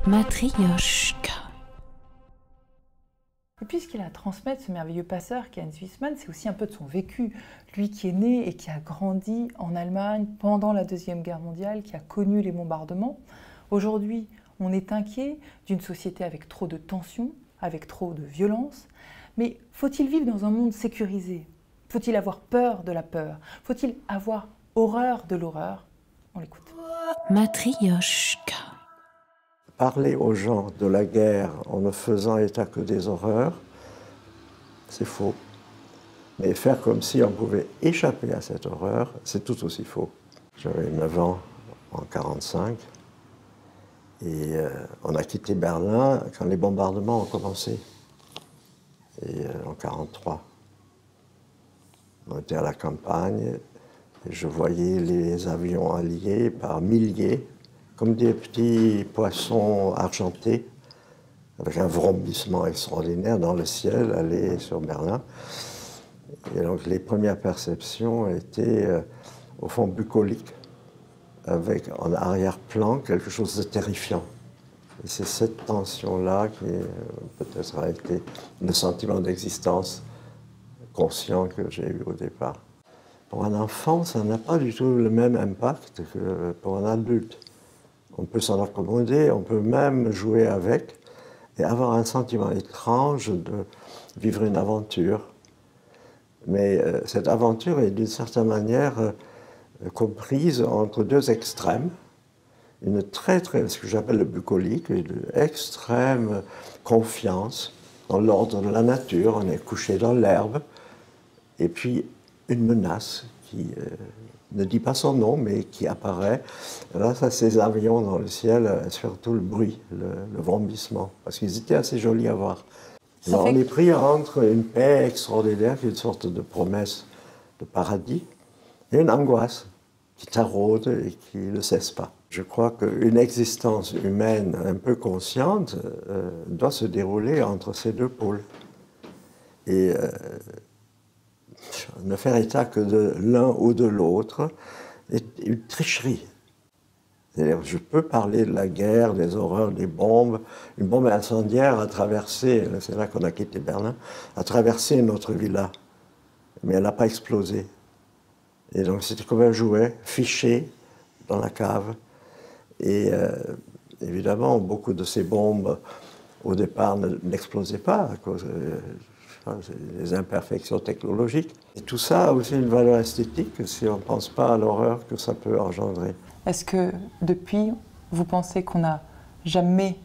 Matryoshka. Et puis ce qu'il a à transmettre, ce merveilleux passeur qu'est Hans Huysmans, c'est aussi un peu de son vécu. Lui qui est né et qui a grandi en Allemagne pendant la Deuxième Guerre mondiale, qui a connu les bombardements. Aujourd'hui, on est inquiet d'une société avec trop de tensions, avec trop de violence. Mais faut-il vivre dans un monde sécurisé? Faut-il avoir peur de la peur? Faut-il avoir horreur de l'horreur? On l'écoute. Matryoshka. Parler aux gens de la guerre en ne faisant état que des horreurs, c'est faux. Mais faire comme si on pouvait échapper à cette horreur, c'est tout aussi faux. J'avais 9 ans en 1945 et on a quitté Berlin quand les bombardements ont commencé, en 1943. On était à la campagne et je voyais les avions alliés par milliers, comme des petits poissons argentés, avec un vrombissement extraordinaire dans le ciel, aller sur Berlin. Et donc les premières perceptions étaient au fond bucoliques, avec en arrière-plan quelque chose de terrifiant. Et c'est cette tension-là qui peut-être a été le sentiment d'existence conscient que j'ai eu au départ. Pour un enfant, ça n'a pas du tout le même impact que pour un adulte. On peut s'en accommoder, on peut même jouer avec et avoir un sentiment étrange de vivre une aventure. Mais cette aventure est d'une certaine manière comprise entre deux extrêmes. Une ce que j'appelle le bucolique, une extrême confiance dans l'ordre de la nature, on est couché dans l'herbe, et puis une menace qui ne dit pas son nom, mais qui apparaît. Là, ça, ces avions dans le ciel, surtout le bruit, le vrombissement, parce qu'ils étaient assez jolis à voir. Alors, on est pris entre une paix extraordinaire, qui est une sorte de promesse de paradis, et une angoisse qui taraude et qui ne cesse pas. Je crois qu'une existence humaine un peu consciente doit se dérouler entre ces deux pôles. Et ne faire état que de l'un ou de l'autre est une tricherie. C'est-à-dire, je peux parler de la guerre, des horreurs, des bombes. Une bombe incendiaire a traversé, c'est là qu'on a quitté Berlin, a traversé notre villa, mais elle n'a pas explosé. Et donc c'était comme un jouet fiché dans la cave. Et évidemment, beaucoup de ces bombes, au départ, n'explosaient pas à cause des imperfections technologiques. Et tout ça a aussi une valeur esthétique si on ne pense pas à l'horreur que ça peut engendrer. Est-ce que depuis, vous pensez qu'on n'a jamais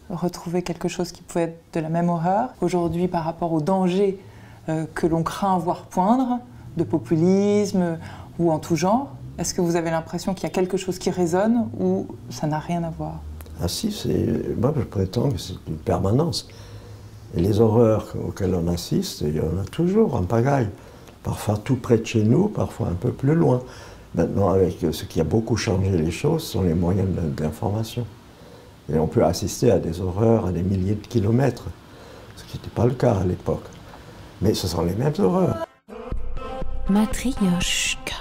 retrouvé quelque chose qui pouvait être de la même horreur? Aujourd'hui, par rapport au danger que l'on craint voir poindre, de populisme ou en tout genre, est-ce que vous avez l'impression qu'il y a quelque chose qui résonne ou ça n'a rien à voir? Ah si, moi je prétends que c'est une permanence. Et les horreurs auxquelles on assiste, il y en a toujours en pagaille. Parfois tout près de chez nous, parfois un peu plus loin. Maintenant, avec ce qui a beaucoup changé les choses, sont les moyens d'information. Et on peut assister à des horreurs à des milliers de kilomètres, ce qui n'était pas le cas à l'époque. Mais ce sont les mêmes horreurs. Matryoshka.